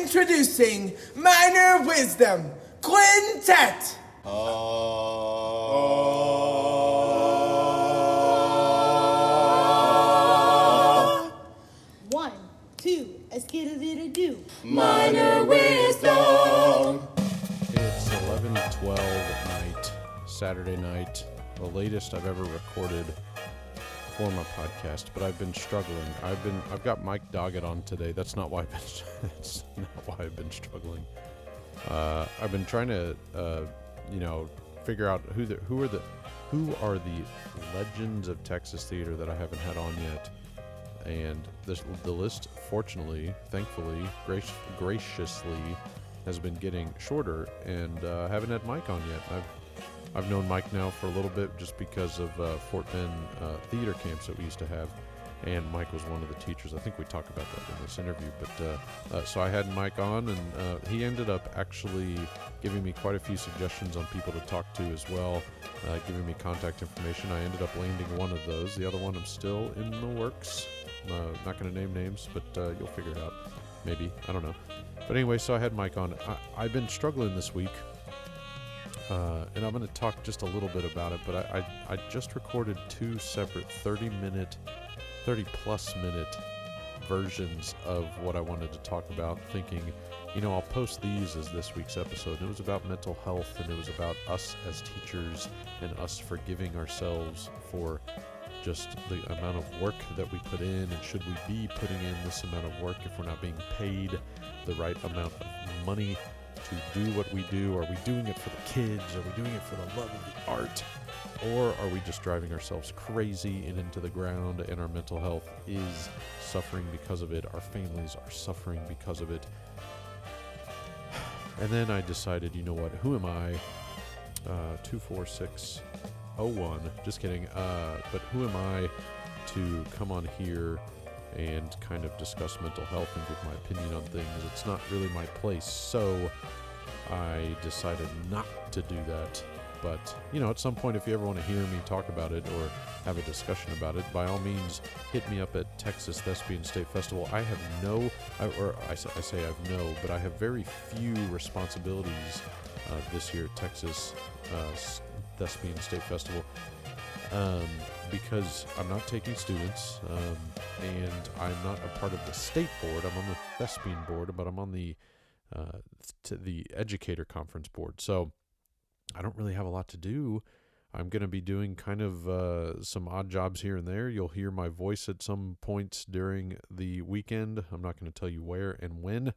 Introducing Minor Wisdom Quintet. One, two, a skittle-diddle-doo. Minor Wisdom. It's 11:12 at night, Saturday night, the latest I've ever recorded for my podcast, but I've been struggling. I've got Mike Doggett on today. That's not why I've been struggling. I've been trying to figure out who are the legends of Texas theater that I haven't had on yet. And the list, thankfully, graciously, has been getting shorter, and I haven't had Mike on yet. I've known Mike now for a little bit just because of Fort Bend theater camps that we used to have, and Mike was one of the teachers. I think we talked about that in this interview. But so I had Mike on, and he ended up actually giving me quite a few suggestions on people to talk to as well, giving me contact information. I ended up landing one of those. The other one I'm still in the works. Not going to name names, but you'll figure it out. Maybe. I don't know. But anyway, so I had Mike on. I've been struggling this week. And I'm going to talk just a little bit about it, but I just recorded two separate 30-plus minute versions of what I wanted to talk about, thinking, I'll post these as this week's episode. And it was about mental health, and it was about us as teachers and us forgiving ourselves for just the amount of work that we put in, and should we be putting in this amount of work if we're not being paid the right amount of money to do what we do? Are we doing it for the kids? Are we doing it for the love of the art? Or are we just driving ourselves crazy and into the ground, and our mental health is suffering because of it? Our families are suffering because of it. And then I decided, you know what? Who am I? 24601. Just kidding. But who am I to come on here and kind of discuss mental health and give my opinion on things? It's not really my place, so I decided not to do that. But, at some point, if you ever want to hear me talk about it or have a discussion about it, by all means, hit me up at Texas Thespian State Festival. I have but I have very few responsibilities this year at Texas Thespian State Festival. Because I'm not taking students, and I'm not a part of the state board. I'm on the Thespian board, but I'm on the educator conference board. So I don't really have a lot to do. I'm going to be doing kind of some odd jobs here and there. You'll hear my voice at some points during the weekend. I'm not going to tell you where and when.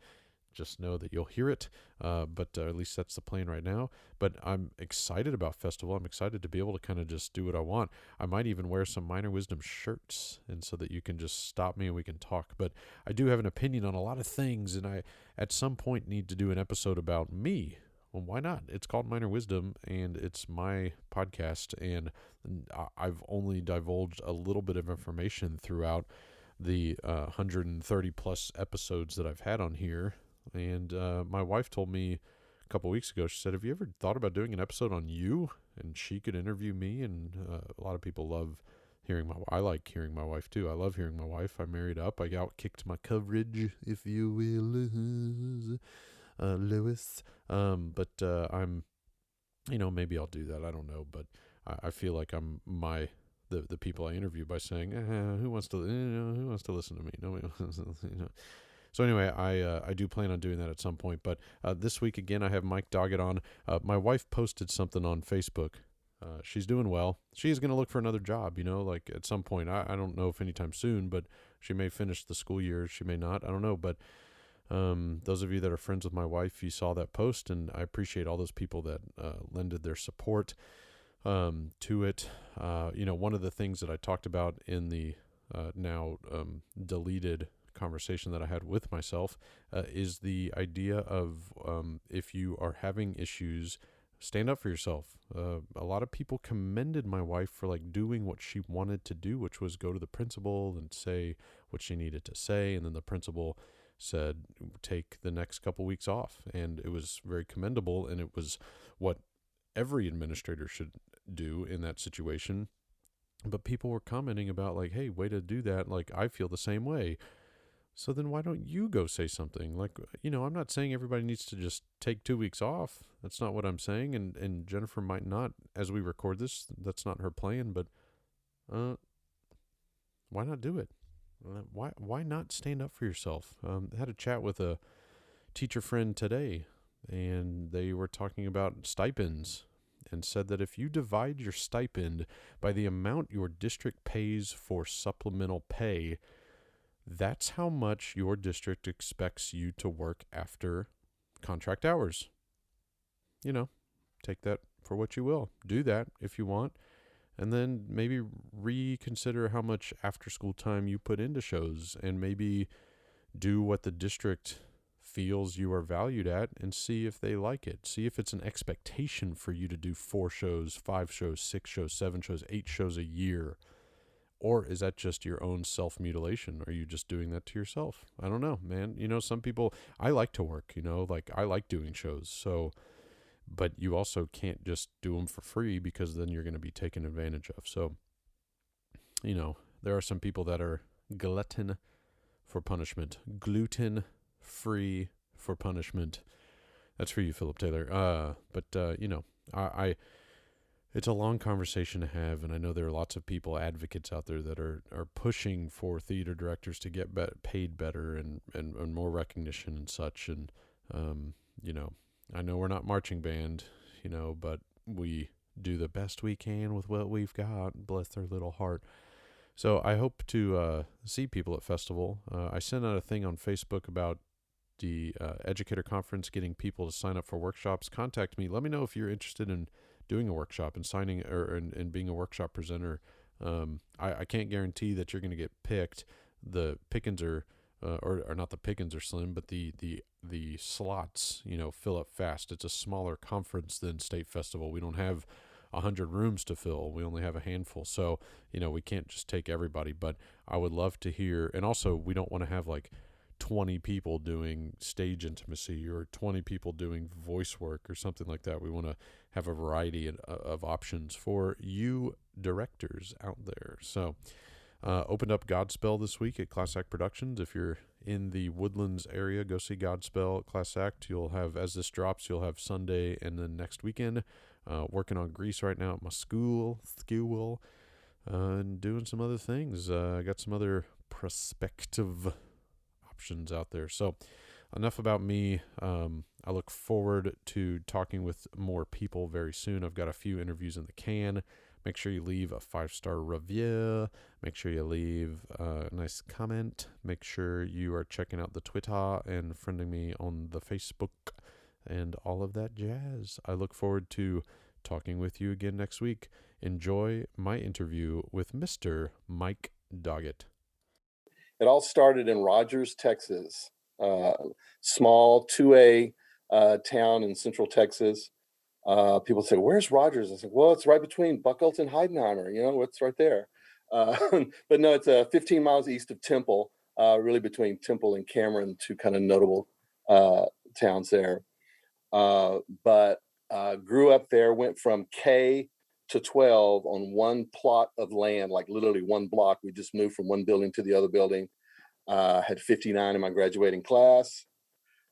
Just know that you'll hear it, but at least that's the plan right now. But I'm excited about festival. I'm excited to be able to kind of just do what I want. I might even wear some Minor Wisdom shirts, and so that you can just stop me and we can talk. But I do have an opinion on a lot of things, and I at some point need to do an episode about me. Well, why not? It's called Minor Wisdom, and it's my podcast, and I've only divulged a little bit of information throughout the 130-plus episodes that I've had on here. And my wife told me a couple weeks ago, she said, have you ever thought about doing an episode on you? And she could interview me, and a lot of people love hearing I like hearing my wife too. I love hearing my wife. I married up. I outkicked my coverage, if you will, Lewis. But I'm, maybe I'll do that. I don't know, but I feel like I'm the people I interview by saying, who wants to listen to me? Nobody wants to, So anyway, I do plan on doing that at some point. But this week, again, I have Mike Doggett on. My wife posted something on Facebook. She's doing well. She is going to look for another job, like at some point. I don't know if anytime soon, but she may finish the school year. She may not. I don't know. But those of you that are friends with my wife, you saw that post, and I appreciate all those people that lended their support to it. One of the things that I talked about in the now deleted conversation that I had with myself is the idea of if you are having issues, stand up for yourself. A lot of people commended my wife for doing what she wanted to do, which was go to the principal and say what she needed to say, and then the principal said take the next couple weeks off, and it was very commendable, and it was what every administrator should do in that situation. But people were commenting about hey, way to do that. I feel the same way. So then why don't you go say something? Like, I'm not saying everybody needs to just take 2 weeks off. That's not what I'm saying. And Jennifer might not, as we record this, that's not her plan, but why not do it? Why not stand up for yourself? I had a chat with a teacher friend today, and they were talking about stipends and said that if you divide your stipend by the amount your district pays for supplemental pay, that's how much your district expects you to work after contract hours. Take that for what you will. Do that if you want. And then maybe reconsider how much after school time you put into shows, and maybe do what the district feels you are valued at and see if they like it. See if it's an expectation for you to do 4 shows, 5 shows, 6 shows, 7 shows, 8 shows a year. Or is that just your own self-mutilation? Are you just doing that to yourself? I don't know, man. Some people, I like to work, I like doing shows. So, but you also can't just do them for free, because then you're going to be taken advantage of. So, there are some people that are glutton for punishment, gluten free for punishment. That's for you, Philip Taylor. But I it's a long conversation to have, and I know there are lots of people, advocates out there, that are pushing for theater directors to get paid better and more recognition and such. And I know we're not marching band, but we do the best we can with what we've got. Bless their little heart. So I hope to see people at festival. I sent out a thing on Facebook about the educator conference, getting people to sign up for workshops. Contact me. Let me know if you're interested in doing a workshop and signing and being a workshop presenter. I can't guarantee that you're going to get picked. The pickings are, or not the pickings are slim, but the slots, fill up fast. It's a smaller conference than State Festival. We don't have 100 rooms to fill. We only have a handful. So, we can't just take everybody, but I would love to hear. And also, we don't want to have like 20 people doing stage intimacy or 20 people doing voice work or something like that. We want to have a variety of options for you directors out there. So, opened up Godspell this week at Class Act Productions. If you're in the Woodlands area, go see Godspell at Class Act. You'll have, as this drops, you'll have Sunday and then next weekend. Working on Grease right now at my school, and doing some other things. I got some other prospective options out there. So enough about me. I look forward to talking with more people very soon. I've got a few interviews in the can. Make sure you leave a 5-star review. Make sure you leave a nice comment. Make sure you are checking out the Twitter and friending me on the Facebook and all of that jazz. I look forward to talking with you again next week. Enjoy my interview with Mr. Mike Doggett. It all started in Rogers, Texas, small 2A town in central Texas. People say, "Where's Rogers?" I said, "Well, it's right between Buchholz and Heidenheimer. It's right there." But no, it's 15 miles east of Temple, really between Temple and Cameron, two kind of notable towns there. But grew up there, went from K to 12 on one plot of land, like literally one block. We just moved from one building to the other building. Had 59 in my graduating class.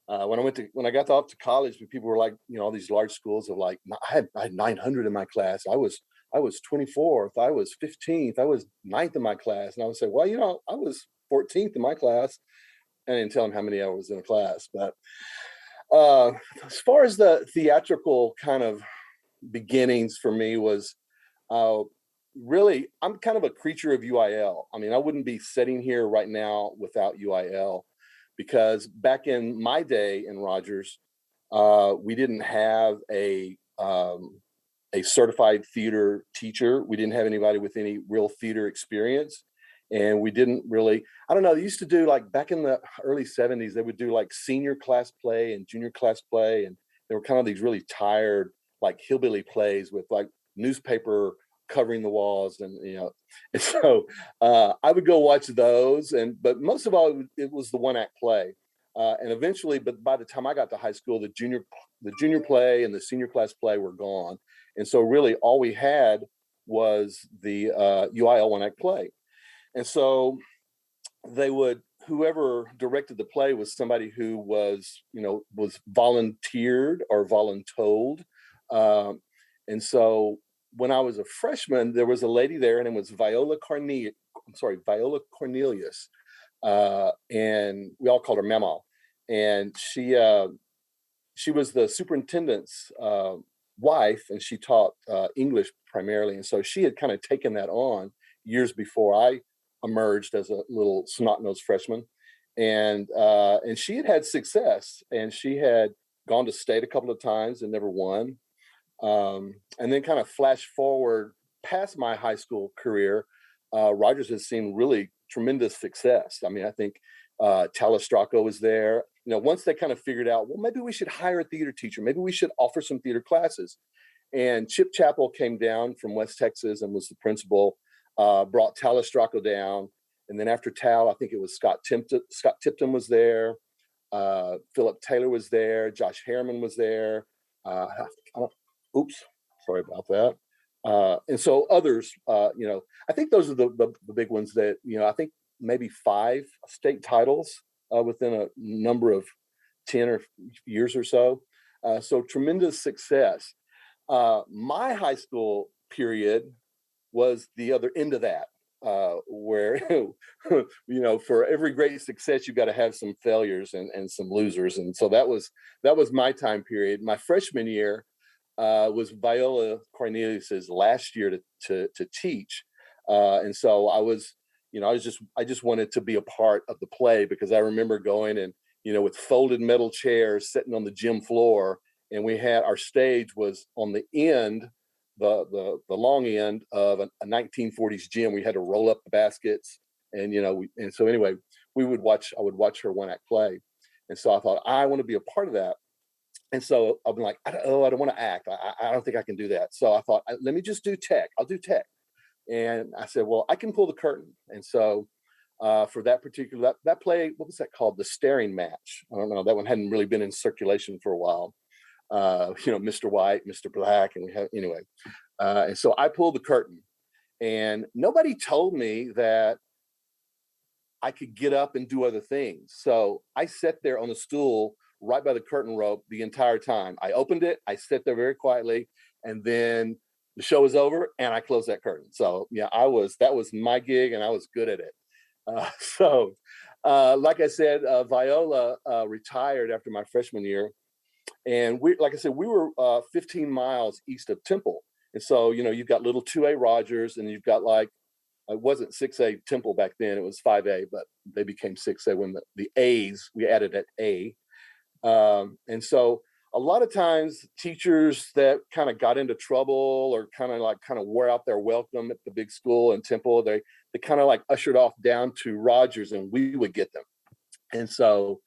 When I got off to college, people were like, all these large schools of like, I had 900 in my class. I was 24th. I was 15th. I was 9th in my class. And I would say, well, I was 14th in my class. And I didn't tell them how many I was in a class. But as far as the theatrical kind of beginnings for me was really, I'm kind of a creature of UIL. I mean, I wouldn't be sitting here right now without UIL, because back in my day in Rogers, we didn't have a certified theater teacher. We didn't have anybody with any real theater experience. And we didn't really, I don't know, they used to do like back in the early 70s, they would do like senior class play and junior class play. And they were kind of these really tired, like hillbilly plays with like newspaper covering the walls. And, and so I would go watch those. But most of all, it was the one act play. And eventually, but by the time I got to high school, the junior play and the senior class play were gone. And so really all we had was the UIL one act play. And so they would whoever directed the play was somebody who was, was volunteered or voluntold. Um, and so when I was a freshman, there was a lady there, and it was Viola Cornelius. And we all called her Mama. And she was the superintendent's wife, and she taught English primarily. And so she had kind of taken that on years before I emerged as a little snot-nosed freshman. And she had success, and she had gone to state a couple of times and never won. And then kind of flash forward past my high school career, Rogers has seen really tremendous success. I mean, I think Talis Stracco was there. Once they kind of figured out, well, maybe we should hire a theater teacher. Maybe we should offer some theater classes. And Chip Chappell came down from West Texas and was the principal, brought Talis Stracco down. And then after Tal, I think it was Scott Tipton was there. Philip Taylor was there. Josh Harriman was there. Oops, sorry about that. And so others, I think those are the big ones that, I think maybe 5 state titles within a number of 10 or years or so. So tremendous success. My high school period was the other end of that, where, for every great success, you've got to have some failures and some losers. And so that was my time period. My freshman year was Viola Cornelius's last year to teach. And so I just wanted to be a part of the play, because I remember going and, with folded metal chairs sitting on the gym floor, and we had our stage was on the end, the long end of a 1940s gym. We had to roll up the baskets, and, and so anyway, I would watch her one act play. And so I thought, I want to be a part of that. And so I've been like, I don't want to act. I don't think I can do that. So I thought, let me just do tech. I'll do tech. And I said, well, I can pull the curtain. And so for that particular, that play, what was that called? The Staring Match. I don't know. That one hadn't really been in circulation for a while. Mr. White, Mr. Black, and we have, anyway. And so I pulled the curtain, and nobody told me that I could get up and do other things. So I sat there on a stool right by the curtain rope the entire time. I opened it, I sat there very quietly, and then the show was over and I closed that curtain. So yeah, that was my gig, and I was good at it. Like I said, Viola retired after my freshman year, and we were 15 miles east of Temple. And so, you've got little 2A Rogers, and you've got it wasn't 6A Temple back then, it was 5A, but they became 6A when the A's, we added an A. And so a lot of times teachers that kind of got into trouble or kind of wore out their welcome at the big school in Temple, they kind of ushered off down to Rogers, and we would get them. And so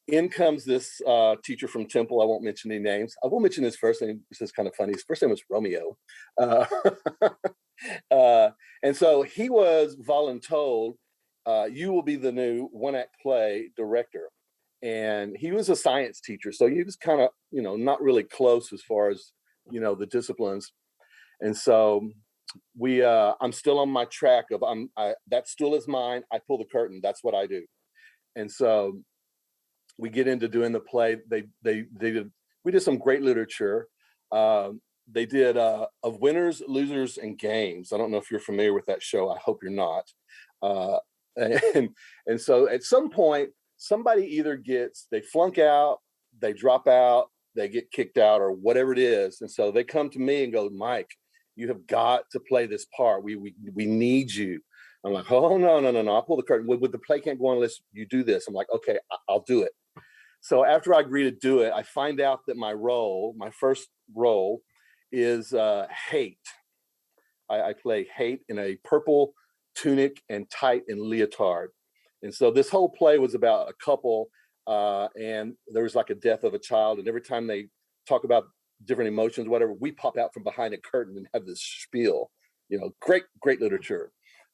in comes this teacher from Temple. I won't mention any names. I will mention his first name. This is kind of funny. His first name was Romeo. And so he was voluntold, you will be the new one-act play director. And he was a science teacher, so he was kind of, not really close as far as, the disciplines. And so I'm still on my track of that stool is mine. I pull the curtain. That's what I do. And so we get into doing the play. We did some great literature. They did of winners, losers, and games. I don't know if you're familiar with that show. I hope you're not. And so at some point, somebody either they flunk out, they drop out, they get kicked out, or whatever it is. And so they come to me and go, Mike, you have got to play this part. We need you. I'm like, oh, no. I'll pull the curtain. The play can't go on unless you do this. I'm like, okay, I'll do it. So after I agree to do it, I find out that my first role is Hate. I play Hate in a purple tunic and tight and leotard. And so this whole play was about a couple, and there was a death of a child. And every time they talk about different emotions, whatever, we pop out from behind a curtain and have this spiel, great literature.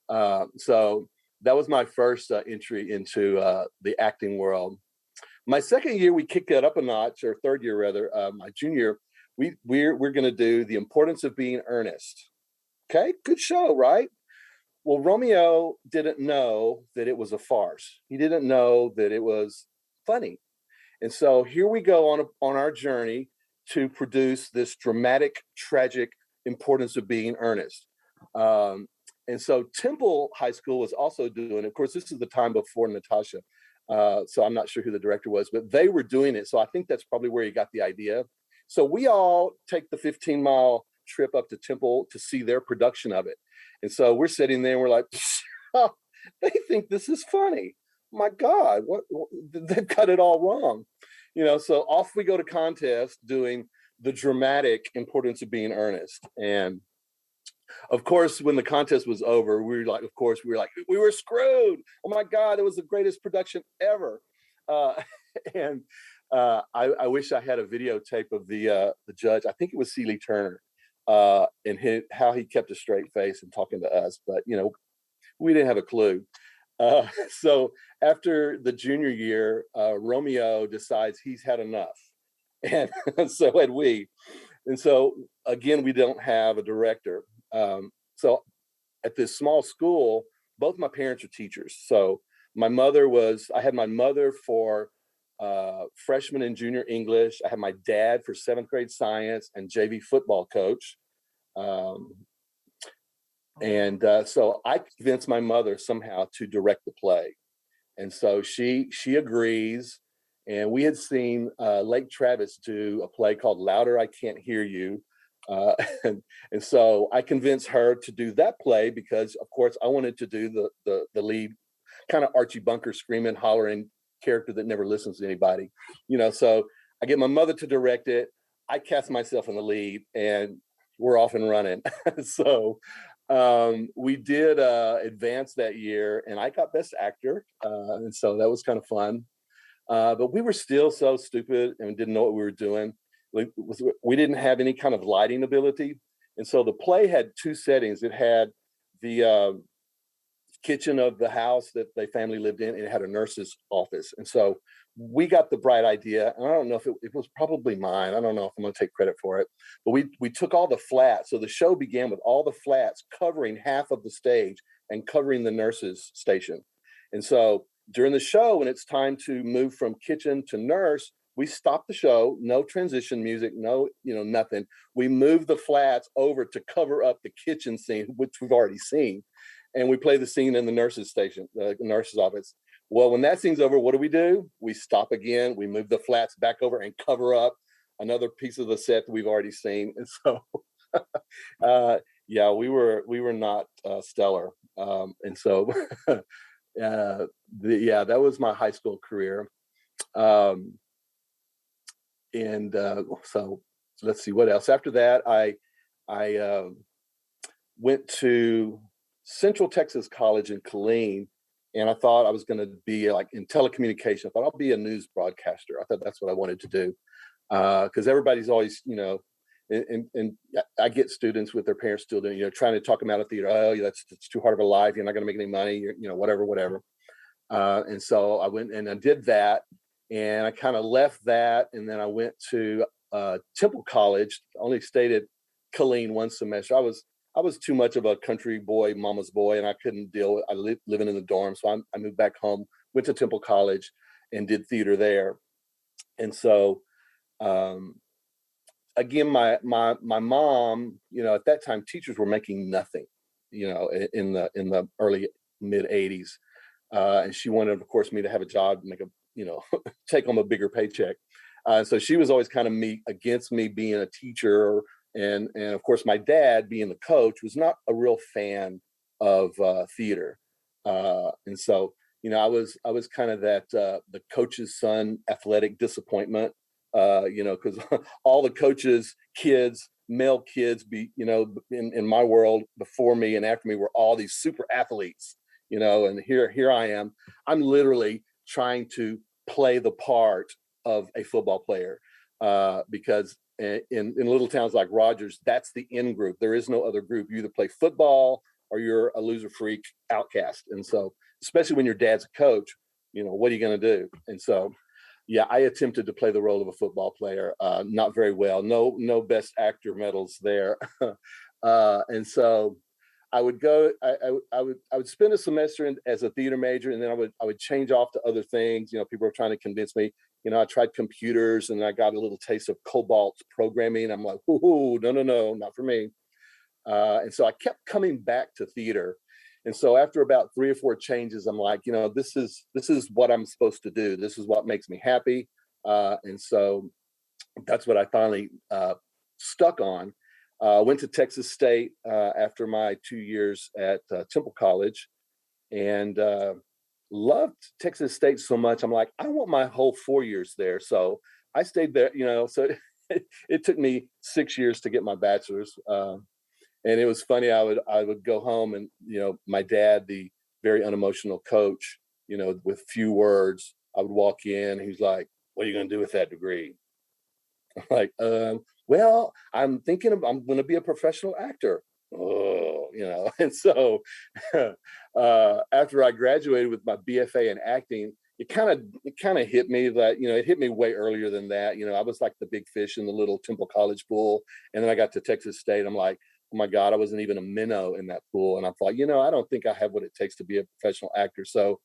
So that was my first entry into the acting world. My second year, we kicked it up a notch, or third year rather, my junior, we're going to do The Importance of Being Earnest. Okay, good show, right? Well, Romeo didn't know that it was a farce. He didn't know that it was funny. And so here we go on our journey to produce this dramatic, tragic importance of being earnest. Um, and so Temple High School was also doing it. Of course, this is the time before Natasha. So I'm not sure who the director was, but they were doing it. So I think that's probably where he got the idea. So we all take the 15-mile trip up to Temple to see their production of it. And so we're sitting there and we're like, oh, they think this is funny. My God, what they've got it all wrong. So off we go to contest doing the dramatic importance of being earnest. And of course, when the contest was over, we were like, we were screwed. Oh my God, it was the greatest production ever. Uh, and I wish I had a videotape of the judge. I think it was Seeley Turner, and how he kept a straight face and talking to us. But we didn't have a clue. So after the junior year, Romeo decides he's had enough, and so had we. And so again, we don't have a director. So at this small school, both my parents are teachers. So I had my mother for freshman and junior English. I had my dad for 7th grade science and JV football coach. So I convinced my mother somehow to direct the play. And so she agrees. And we had seen Lake Travis do a play called Louder, I Can't Hear You. And so I convinced her to do that play because, of course, I wanted to do the lead kind of Archie Bunker screaming, hollering character that never listens to anybody. So I get my mother to direct it. I cast myself in the lead and we're off and running. So we did advance that year and I got Best Actor. And so that was kind of fun. But we were still so stupid and didn't know what we were doing. We didn't have any kind of lighting ability. And so the play had 2 settings. It had the kitchen of the house that the family lived in, and it had a nurse's office. And so we got the bright idea. And I don't know if it was probably mine. I don't know if I'm going to take credit for it. But we took all the flats. So the show began with all the flats covering half of the stage and covering the nurse's station. And so during the show, when it's time to move from kitchen to nurse, we stop the show, no transition music, no, nothing. We move the flats over to cover up the kitchen scene, which we've already seen. And we play the scene in the nurse's station, the nurse's office. Well, when that scene's over, what do? We stop again. We move the flats back over and cover up another piece of the set that we've already seen. And so, we were not stellar. And so, that was my high school career. So let's see what else. After that, I went to Central Texas College in Killeen, and I thought I was going to be like in telecommunication. I thought I'll be a news broadcaster. I thought that's what I wanted to do because everybody's always, and I get students with their parents still doing, trying to talk them out of theater. Oh, yeah, that's too hard of a life. You're not going to make any money. Whatever. And so I went and I did that. And I kind of left that, and then I went to Temple College. Only stayed at Killeen one semester. I was too much of a country boy, mama's boy, and I couldn't deal with living in the dorm. So I moved back home, went to Temple College, and did theater there. And so, again, my mom, at that time, teachers were making nothing, in the early mid '80s, and she wanted, of course, me to have a job, make a take home a bigger paycheck. So she was always kind of against me being a teacher. And of course, my dad being the coach was not a real fan of theater. And so, I was kind of that the coach's son athletic disappointment, because all the coaches' kids, male kids, in my world before me and after me were all these super athletes, and here I am. I'm literally trying to play the part of a football player because in little towns like Rogers, that's the in group. There is no other group. You either play football or you're a loser freak outcast. And so, especially when your dad's a coach, what are you going to do? And so, I attempted to play the role of a football player, not very well. No Best Actor medals there. And so I would go, I would spend a semester as a theater major, and then I would change off to other things. You know, people were trying to convince me. You know, I tried computers, and I got a little taste of COBOL programming. I'm like, ooh, no, no, no, not for me. And so I kept coming back to theater. And so after about 3 or 4 changes, I'm like, you know, this is what I'm supposed to do. This is what makes me happy. And so that's what I finally stuck on. Went to Texas State after my 2 years at Temple College, and loved Texas State so much. I'm like, I want my whole 4 years there. So I stayed there, you know. So it took me 6 years to get my bachelor's. And it was funny. I would go home, and you know, my dad, the very unemotional coach, you know, with few words, I would walk in. He's like, "What are you going to do with that degree?" I'm like, well, I'm thinking I'm going to be a professional actor. Oh, you know. And so after I graduated with my BFA in acting, it kind of hit me that, you know, it hit me way earlier than that. You know, I was like the big fish in the little Temple College pool, and then I got to Texas State. I'm like, oh my God, I wasn't even a minnow in that pool. And I thought, you know, I don't think I have what it takes to be a professional actor. So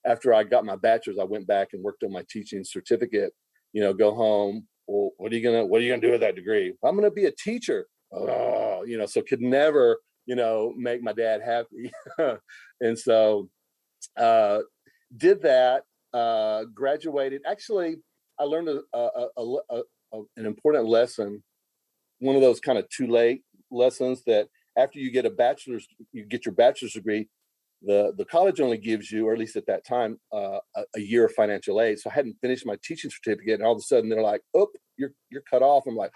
after I got my bachelor's, I went back and worked on my teaching certificate. You know, go home. Well, what are you gonna do with that degree? I'm gonna be a teacher. Oh, you know, so could never, you know, make my dad happy. And so did that, graduated. Actually, I learned an important lesson, one of those kind of too late lessons, that after you get you get your bachelor's degree, the college only gives you, or at least at that time, a year of financial aid. So I hadn't finished my teaching certificate, and all of a sudden they're like, "Oh, you're cut off." I'm like,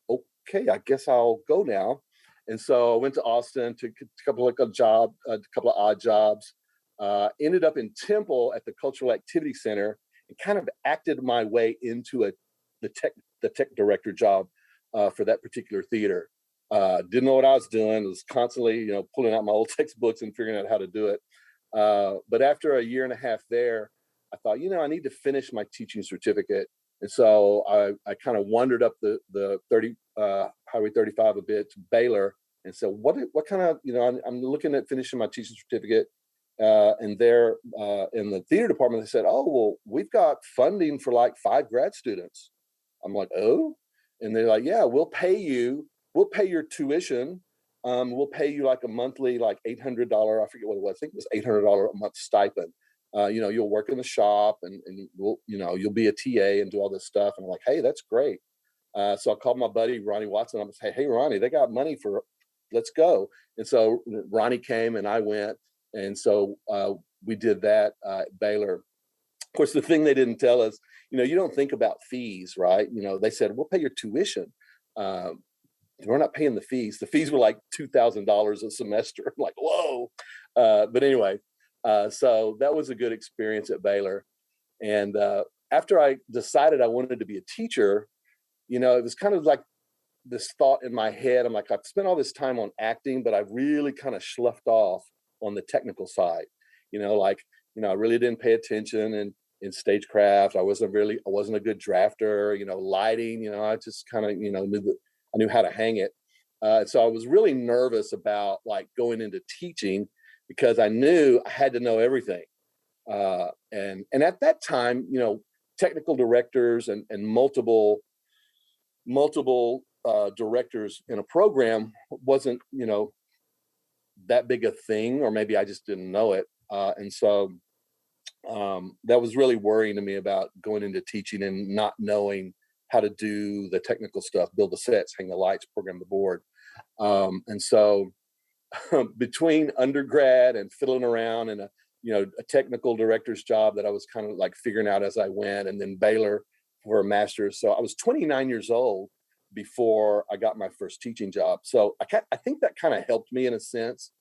"Okay, I guess I'll go now." And so I went to Austin, took a couple of a couple of odd jobs. Ended up in Temple at the Cultural Activity Center, and kind of acted my way into the tech director job for that particular theater. Didn't know what I was doing. Was constantly, you know, pulling out my old textbooks and figuring out how to do it. But after a year and a half there, I thought, you know, I need to finish my teaching certificate. And so I kind of wandered up the Highway 35 a bit to Baylor, and said, what kind of, you know, I'm looking at finishing my teaching certificate. And there in the theater department, they said, "Oh, well, we've got funding for like 5 grad students." I'm like, "Oh," and they're like, "Yeah, we'll pay your tuition. We'll pay you like a monthly, like $800. I forget what it was. I think it was $800 a month stipend. You know, you'll work in the shop, and you'll be a TA and do all this stuff." And I'm like, "Hey, that's great." So I called my buddy Ronnie Watson. I was like, "Hey, Ronnie, they got money let's go." And so Ronnie came, and I went, and so we did that at Baylor. Of course, the thing they didn't tell us, you know, you don't think about fees, right? You know, they said, "We'll pay your tuition." We're not paying the fees. The fees were like $2,000 a semester. I'm like, whoa. But anyway, so that was a good experience at Baylor. And after I decided I wanted to be a teacher, you know, it was kind of like this thought in my head. I'm like, I've spent all this time on acting, but I've really kind of sloughed off on the technical side. You know, like, you know, I really didn't pay attention in stagecraft. I wasn't a good drafter, you know, lighting, you know, I just kind of, you know, I knew how to hang it. So I was really nervous about like going into teaching, because I knew I had to know everything. And at that time, you know, technical directors and multiple directors in a program wasn't, you know, that big a thing, or maybe I just didn't know it. And so that was really worrying to me about going into teaching and not knowing how to do the technical stuff, build the sets, hang the lights, program the board. And so between undergrad and fiddling around and a technical director's job that I was kind of like figuring out as I went, and then Baylor for a master's. So I was 29 years old before I got my first teaching job. So I think that kind of helped me in a sense,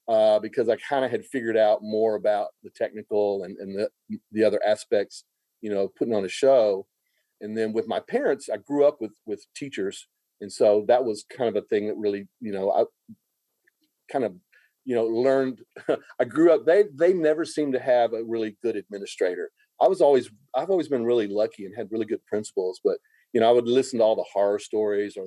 because I kind of had figured out more about the technical and the other aspects, you know, putting on a show. And then with my parents, I grew up with teachers, and so that was kind of a thing that really, you know, I kind of, you know, learned. I grew up. They never seemed to have a really good administrator. I was always I've always been really lucky and had really good principals, but I would listen to all the horror stories or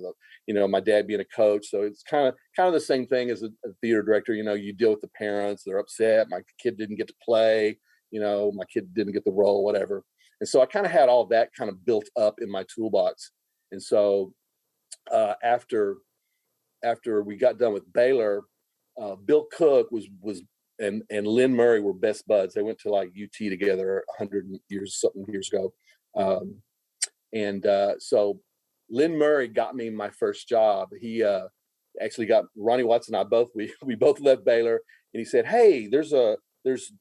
my dad being a coach. So it's kind of the same thing as a theater director. You deal with the parents, they're upset. My kid didn't get to play, my kid didn't get the role, whatever. And so I kind of had all that kind of built up in my toolbox. And so after we got done with Baylor, Bill Cook and Lynn Murray were best buds. They went to like UT together 100 years ago. So Lynn Murray got me my first job. He actually got Ronnie Watts and I both, we both left Baylor, and he said, hey, there's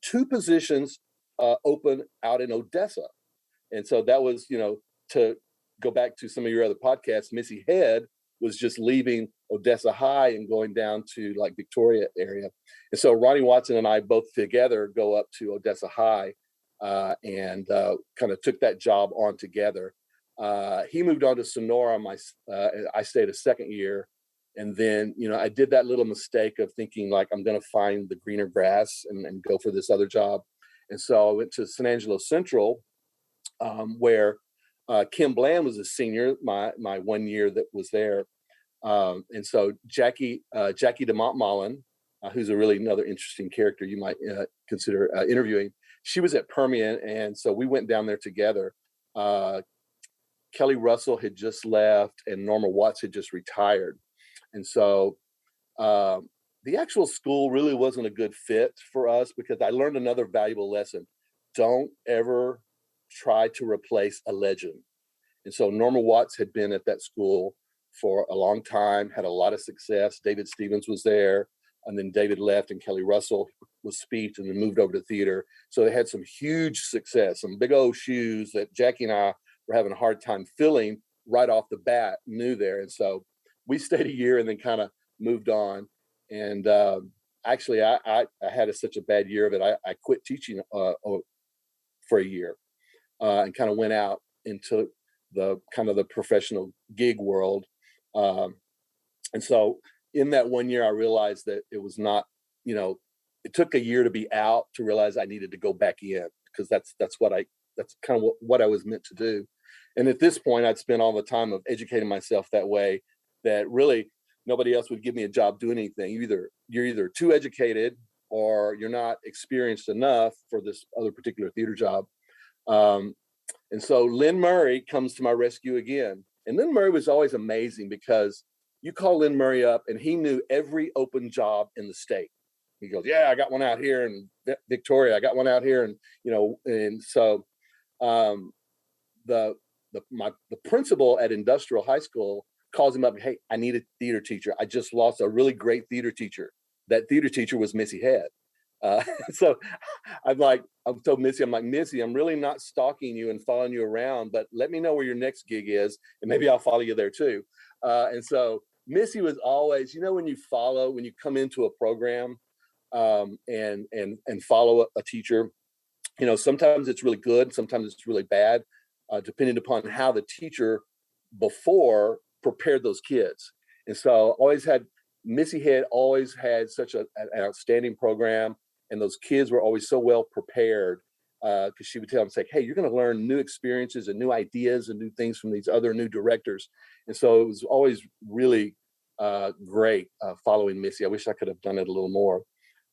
2 positions open out in Odessa. And so that was, to go back to some of your other podcasts, Missy Head was just leaving Odessa High and going down to like Victoria area. And so Ronnie Watson and I both together go up to Odessa High and kind of took that job on together. He moved on to Sonora. I stayed a second year. And then, I did that little mistake of thinking like, I'm going to find the greener grass and go for this other job. And so I went to San Angelo Central, where Kim Bland was a senior, my 1 year that was there. And so Jackie DeMont Mullen, who's a really another interesting character you might consider interviewing, she was at Permian. And so we went down there together. Kelly Russell had just left and Norma Watts had just retired. And so the actual school really wasn't a good fit for us because I learned another valuable lesson. Don't ever try to replace a legend. And so Norma Watts had been at that school for a long time, had a lot of success. David Stevens was there, and then David left and Kelly Russell was speech and then moved over to theater. So they had some huge success, some big old shoes that Jackie and I were having a hard time filling right off the bat, new there. And so we stayed a year and then kind of moved on. And actually, I had such a bad year of it. I quit teaching for a year and kind of went out into the kind of the professional gig world. And so in that 1 year, I realized that it was not, it took a year to be out to realize I needed to go back in because that's kind of what I was meant to do. And at this point, I'd spent all the time of educating myself that way that really nobody else would give me a job doing anything. You're either too educated or you're not experienced enough for this other particular theater job. And so Lynn Murray comes to my rescue again. And Lynn Murray was always amazing because you call Lynn Murray up and he knew every open job in the state. He goes, yeah, I got one out here in Victoria. I got one out here. And so the principal at Industrial High School calls him up. Hey, I need a theater teacher. I just lost a really great theater teacher. That theater teacher was Missy Head. So I told Missy, Missy, I'm really not stalking you and following you around, but let me know where your next gig is and maybe I'll follow you there too. And so Missy was always, when you come into a program and follow a teacher, sometimes it's really good, sometimes it's really bad, depending upon how the teacher before prepared those kids. And so Missy had always had such an outstanding program. And those kids were always so well prepared because she would tell them, say, hey, you're going to learn new experiences and new ideas and new things from these other new directors. And so it was always really great following Missy. I wish I could have done it a little more.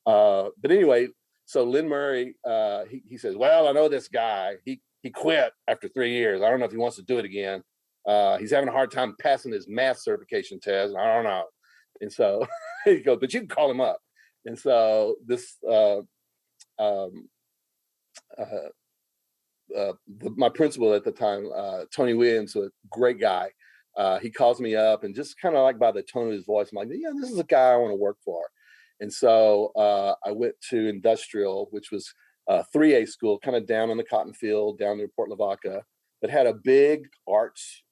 But anyway, so Lynn Murray, he says, well, I know this guy. He quit after 3 years. I don't know if he wants to do it again. He's having a hard time passing his math certification test. I don't know. And so he goes, but you can call him up. And so this, my principal at the time, Tony Williams, a great guy. He calls me up and just kind of like by the tone of his voice, I'm like, yeah, this is a guy I want to work for. And so I went to Industrial, which was a 3A school, kind of down in the cotton field, down near Port Lavaca, that had a big arts,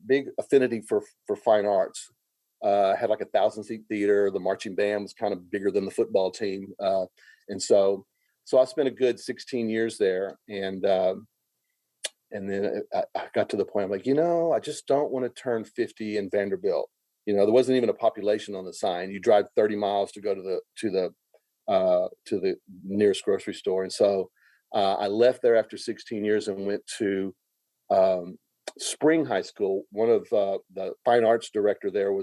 big affinity for fine arts. Had like 1,000-seat theater. The marching band was kind of bigger than the football team. And so I spent a good 16 years there. And then I got to the point, I'm like, I just don't want to turn 50 in Vanderbilt. There wasn't even a population on the sign. You drive 30 miles to go to the nearest grocery store. And so I left there after 16 years and went to um, Spring High School. One of the fine arts director there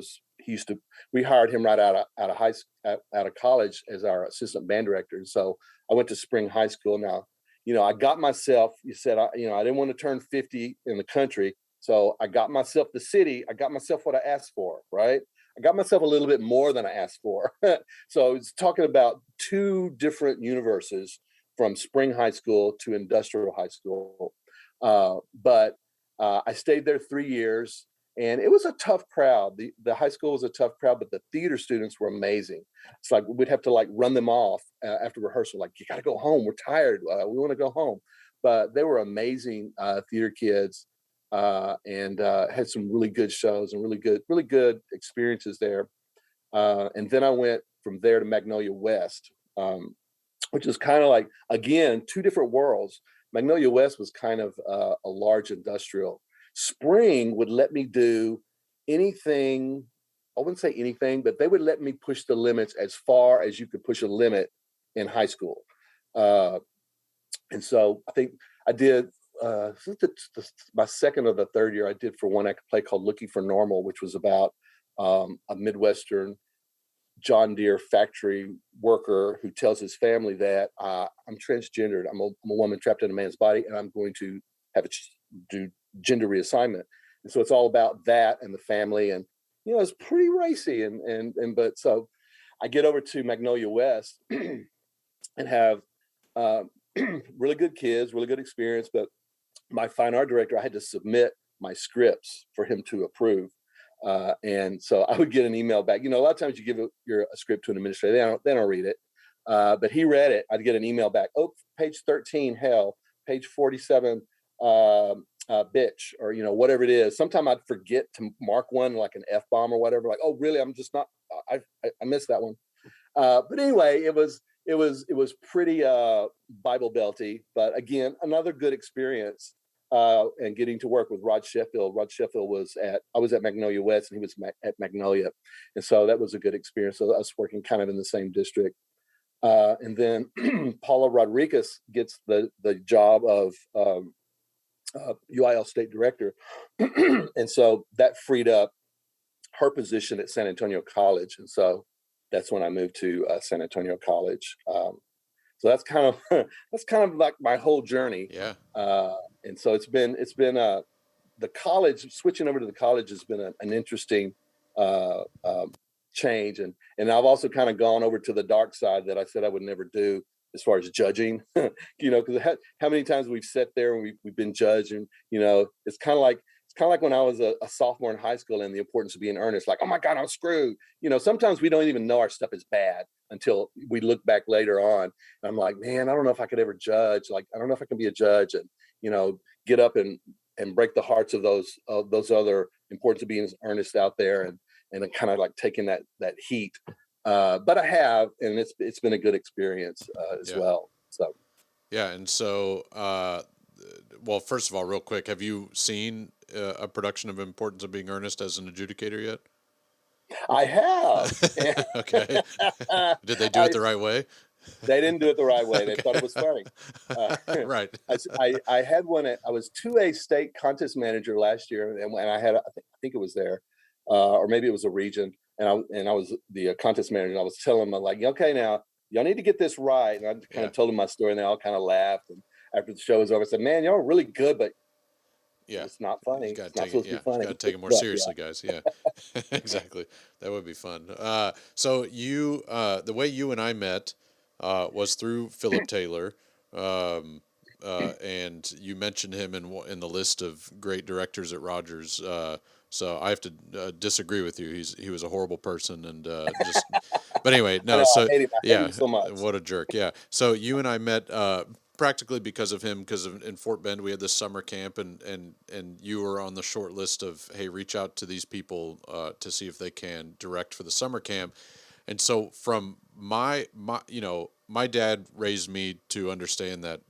we hired him right out of college as our assistant band director. So I went to Spring High School. Now, I got myself, I didn't want to turn 50 in the country. So I got myself the city. I got myself what I asked for, right? I got myself a little bit more than I asked for. So it's talking about two different universes from Spring High School to Industrial High School. But I stayed there 3 years, and it was a tough crowd. The high school was a tough crowd, but the theater students were amazing. It's like we'd have to like run them off after rehearsal. Like, you got to go home. We're tired. We want to go home. But they were amazing theater kids, and had some really good shows and really good experiences there. And then I went from there to Magnolia West, which is kind of like, again, two different worlds. Magnolia West was kind of a large industrial. Spring would let me do anything. I wouldn't say anything, but they would let me push the limits as far as you could push a limit in high school. And so I think I did my second or the third year. I did for one act play called Looking for Normal, which was about a Midwestern John Deere factory worker who tells his family that I'm transgendered. I'm a woman trapped in a man's body, and I'm going to do gender reassignment. And so it's all about that and the family, and it's pretty racy. But so I get over to Magnolia West and have really good kids, really good experience. But my fine art director, I had to submit my scripts for him to approve. And so I would get an email back. A lot of times you give a script to an administrator, they don't read it. But he read it. I'd get an email back. Oh, page 13, hell, page 47, bitch, or whatever it is. Sometimes I'd forget to mark one like an F-bomb or whatever. Like, oh, really? I'm just not. I missed that one. But anyway, it was pretty Bible belty. But again, another good experience. And getting to work with Rod Sheffield. Rod Sheffield I was at Magnolia West, and he was at Magnolia. And so that was a good experience. So us working kind of in the same district. And then Paula Rodriguez gets the job of UIL state director. And so that freed up her position at San Antonio College. And so that's when I moved to San Antonio College. So that's kind of like my whole journey. Yeah. And so it's been the college, switching over to the college has been an interesting change. And I've also kind of gone over to the dark side that I said I would never do as far as judging, because how many times we've sat there and we've been judged, and it's kind of like when I was a sophomore in high school, and the importance of being earnest, like, oh my God, I'm screwed. Sometimes we don't even know our stuff is bad until we look back later on. And I'm like, man, I don't know if I could ever judge. Like, I don't know if I can be a judge and, get up and break the hearts of those other importance of being earnest out there, and kind of like taking that heat. But I have, and it's been a good experience as well. So. Yeah. And so, well, first of all, real quick, have you seen a production of Importance of Being Earnest as an adjudicator yet? I have. Okay. Did they do it the right way? They didn't do it the right way. They thought it was funny. Right. I had one. I was 2A state contest manager last year, and I had, I think it was there, or maybe it was a region, and I was the contest manager. And I was telling them, like, okay, now y'all need to get this right. And I kind of told them my story, and they all kind of laughed. And after the show was over, I said, man, y'all are really good, but it's not funny. It's not supposed to be funny. Got to take it more seriously, guys. Yeah, exactly. That would be fun. So you, the way you and I met was through Philip Taylor, and you mentioned him in the list of great directors at Rogers. So I have to disagree with you. He was a horrible person, and just. But anyway, no. So I hate him so much. What a jerk. Yeah. So you and I met practically because of him, because in Fort Bend we had this summer camp, and you were on the short list of, hey, reach out to these people to see if they can direct for the summer camp. And so from my dad raised me to understand that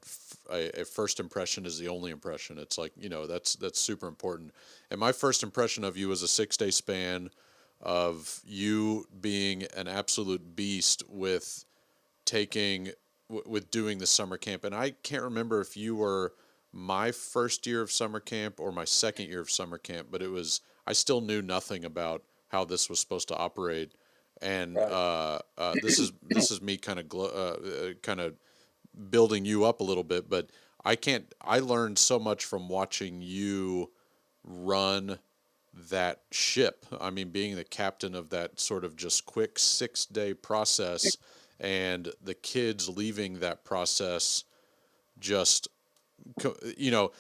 a first impression is the only impression. It's like, that's super important. And my first impression of you was a 6-day span of you being an absolute beast with taking with doing the summer camp, and I can't remember if you were my first year of summer camp or my second year of summer camp, but I still knew nothing about how this was supposed to operate, and Right. this is me kind of building you up a little bit, but I learned so much from watching you run that ship. I mean, being the captain of that sort of just quick 6-day process, and the kids leaving that process just, you know,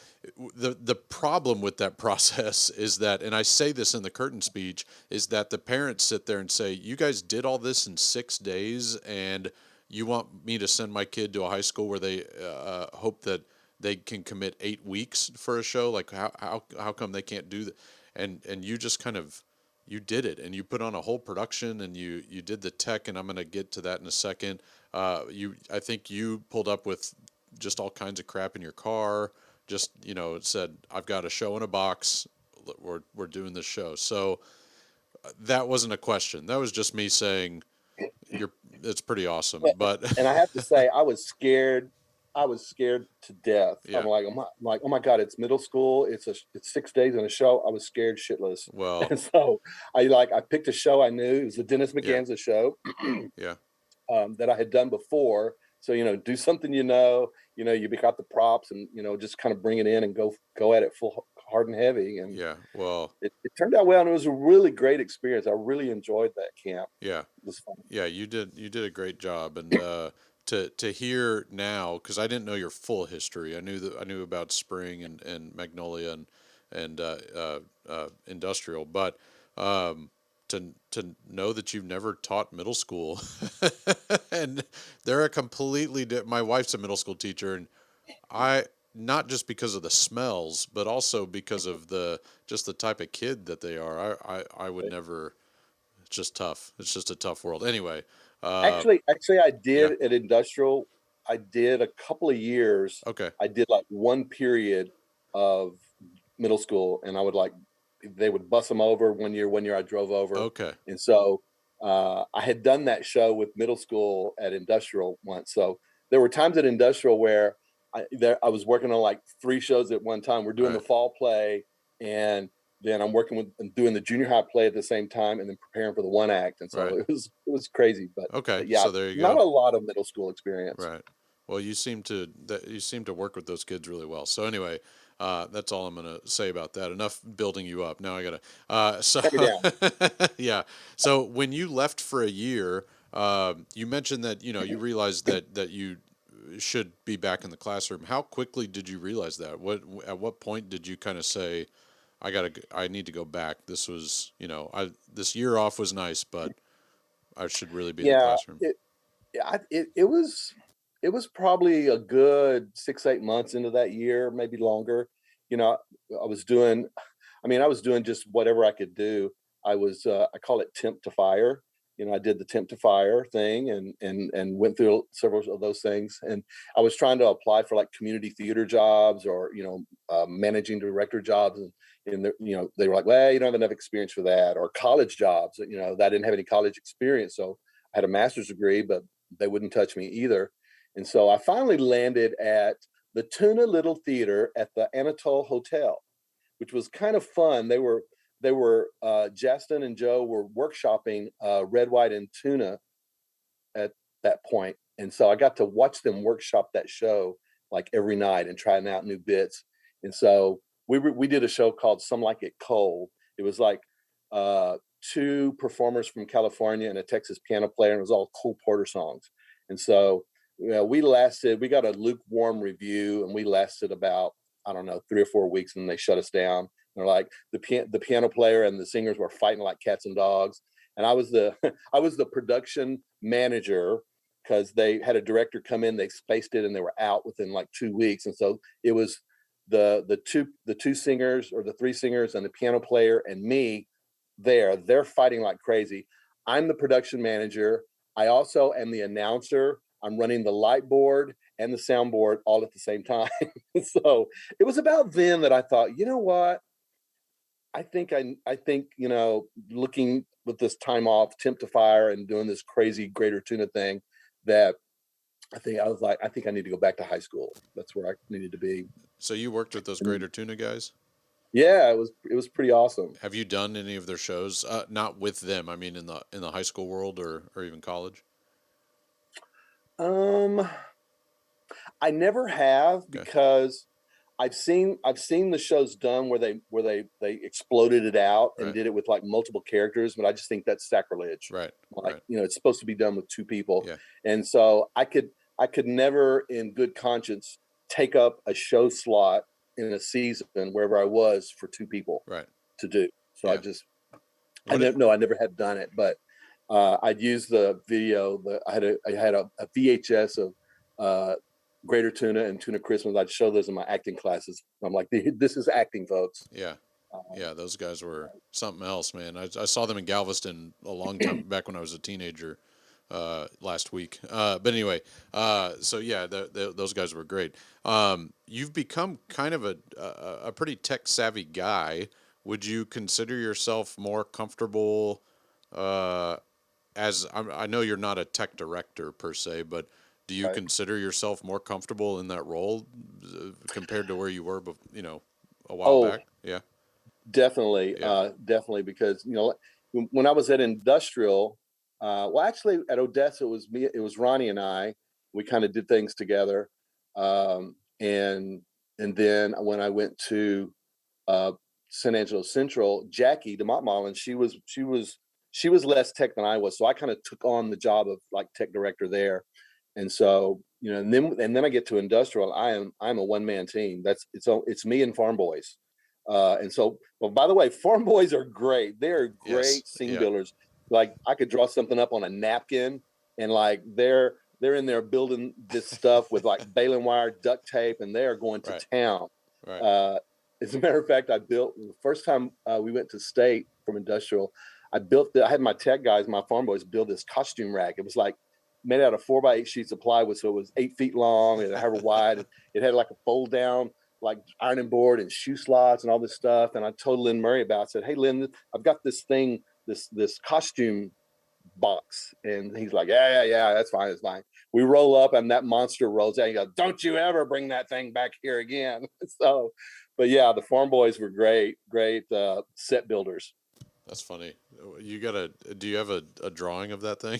the problem with that process is that, and I say this in the curtain speech, is that the parents sit there and say, you guys did all this in 6 days, and you want me to send my kid to a high school where they hope that they can commit 8 weeks for a show? Like, how come they can't do that? And you just kind of, you did it, and you put on a whole production, and you did the tech, and I'm going to get to that in a second. I think you pulled up with just all kinds of crap in your car. Just, it said, I've got a show in a box. We're doing this show. So that wasn't a question. That was just me saying it's pretty awesome. But And I have to say, I was scared. I was scared to death. yeah, I'm like, oh my God, it's middle school. It's 6 days in a show. I was scared shitless. well, And so I picked a show I knew. It was the Dennis yeah, McGanza show yeah, that I had done before. So, do something, you got the props and, just kind of bring it in and go at it full hard and heavy. And yeah, well, it turned out well. And it was a really great experience. I really enjoyed that camp. yeah. It was fun. Yeah, you did a great job, and to hear now, because I didn't know your full history. I knew about Spring and Magnolia and Industrial, but to know that you've never taught middle school, and they're a completely my wife's a middle school teacher, and I, not just because of the smells, but also because of the type of kid that they are. I would never. It's just tough. It's just a tough world. Anyway, Actually, I yeah. did at Industrial. I did a couple of years. Okay. I did like one period of middle school, and they would bus them over one year. One year I drove over, Okay. and so I had done that show with middle school at Industrial once. So there were times at Industrial where I was working on like 3 shows at one time. We're doing the Right. fall play, and then I'm working with and doing the junior high play at the same time, and then preparing for the one act. And so Right. it was crazy, but Okay. yeah, So there you not go. a lot of middle school experience. Right. Well, you seem to work with those kids really well. So anyway, that's all I'm gonna say about that. Enough building you up. Now I gotta. So Cut me down. yeah. So when you left for a year, you mentioned that you realized that you should be back in the classroom. How quickly did you realize that? At what point did you kind of say, I need to go back? This was, this year off was nice, but I should really be in the Yeah, classroom. it was probably a good 6-8 months into that year, maybe longer. You know, I was doing, I was doing just whatever I could do. I call it temp to fire. I did the temp to fire thing and went through several of those things. And I was trying to apply for like community theater jobs or, managing director jobs. And they were like, well, you don't have enough experience for that, or college jobs. That I didn't have any college experience. So I had a master's degree, but they wouldn't touch me either. And so I finally landed at the Tuna Little Theater at the Anatole Hotel, which was kind of fun. Justin and Joe were workshopping red, white, and tuna at that point, and so I got to watch them workshop that show like every night and trying out new bits. And so we did a show called Some Like It Cold. It was like 2 performers from California and a Texas piano player, and it was all Cole Porter songs. And so we got a lukewarm review, and we lasted about, I don't know, 3 or 4 weeks, and they shut us down. They're like, the piano player and the singers were fighting like cats and dogs, and I was the I was the production manager because they had a director come in, they spaced it, and they were out within like 2 weeks. And so it was the two singers, or the 3 singers, and the piano player and me. They're fighting like crazy. I'm the production manager. I also am the announcer. I'm running the light board and the soundboard all at the same time. So it was about then that I thought, you know what? I think, looking with this time off, temp to fire, and doing this crazy Greater Tuna thing, that I think I need to go back to high school. That's where I needed to be. So you worked with those Greater Tuna guys? Yeah, it was pretty awesome. Have you done any of their shows? Not with them. I mean, in the high school world or even college. Um, I never have Okay. because I've seen the shows done where they exploded it out and Right. did it with like multiple characters, but I just think that's sacrilege. Right. Like, Right. it's supposed to be done with two people. Yeah. And so I could never in good conscience take up a show slot in a season wherever I was for two people Right. to do. So Yeah. I never had done it, but I'd use the video. I had a VHS of Greater Tuna and Tuna Christmas. I'd show those in my acting classes. I'm like, this is acting, folks. Yeah. Yeah, those guys were something else, man. I saw them in Galveston a long time back when I was a teenager, last week. But anyway, so yeah, those guys were great. You've become kind of a pretty tech savvy guy. Would you consider yourself more comfortable, I know you're not a tech director per se, but do you Right. consider yourself more comfortable in that role compared to where you were, a while Oh, back? Yeah. definitely, Yeah. definitely, because when I was at industrial, well, actually at Odessa, it was Ronnie and I. We kind of did things together, and then when I went to uh, San Angelo Central, Jackie DeMontmallon, she was less tech than I was, so I kind of took on the job of like tech director there, and so and then I get to industrial. I'm a one man team. It's me and Farm Boys, and so. Well, by the way, Farm Boys are great. They're Yes. great scene Yeah. builders. Like I could draw something up on a napkin, and like they're in there building this stuff with like baling wire, duct tape, and they are going to Right. town. Right. As a matter of fact, I built the first time we went to state from industrial. I had my tech guys, my Farm Boys, build this costume rack. It was like made out of 4x8 sheets of plywood, so it was 8 feet long and however wide. It had like a fold down, like ironing board and shoe slots and all this stuff. And I told Lynn Murray about it. I said, "Hey, Lynn, I've got this thing, this costume box," and he's like, yeah, that's fine, it's fine. We roll up and that monster rolls out. He goes, "Don't you ever bring that thing back here again." So, but yeah, the Farm Boys were great set builders. That's funny. Do you have a drawing of that thing?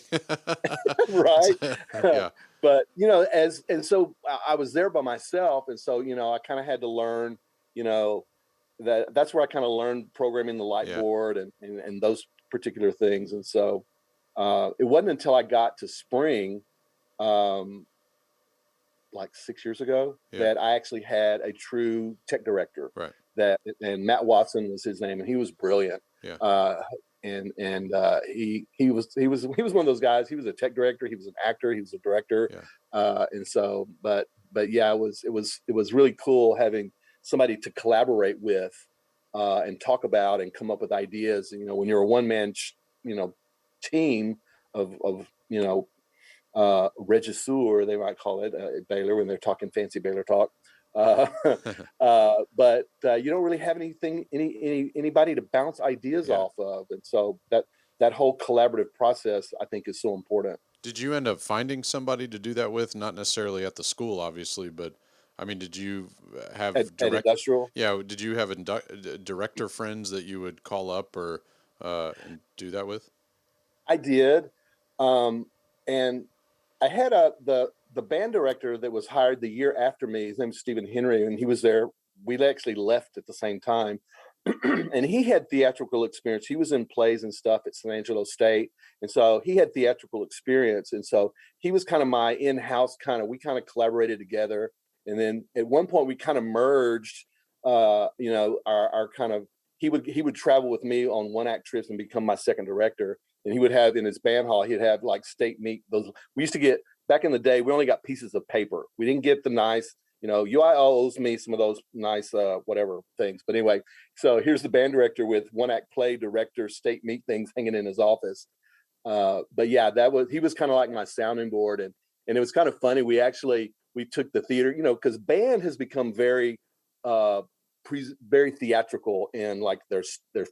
Right. Yeah. But and so I was there by myself, and so I kind of had to learn, you know that's where I kind of learned programming the light Yeah. board and those particular things. And so it wasn't until I got to Spring, um, like 6 years ago, Yeah. that I actually had a true tech director. Right. And Matt Watson was his name, and he was brilliant. Yeah. He was one of those guys. He was a tech director. He was an actor. He was a director. Yeah. And so, but yeah, it was really cool having somebody to collaborate with and talk about and come up with ideas. When you're a one man, team of regisseur, they might call it Baylor when they're talking fancy Baylor talk. But you don't really have anybody to bounce ideas Yeah. off of, and so that whole collaborative process, I think, is so important. Did you end up finding somebody to do that with? Not necessarily at the school, obviously, but I mean, did you have At industrial, Yeah, did you have director friends that you would call up or and do that with? I did, and I had the band director that was hired the year after me. His name's Stephen Henry, and he was there. We actually left at the same time, and he had theatrical experience. He was in plays and stuff at San Angelo State, and so he had theatrical experience. And so he was kind of my in-house we kind of collaborated together. And then at one point we kind of merged. Our kind of he would travel with me on one act trips and become my second director. And he would have in his band hall, he'd have like state meet. Those we used to get back in the day. We only got pieces of paper. We didn't get the nice. UI owes me some of those nice whatever things. But anyway, so here's the band director with one act play director state meet things hanging in his office. But yeah, he was kind of like my sounding board, and it was kind of funny. We took the theater, because band has become very very theatrical in like their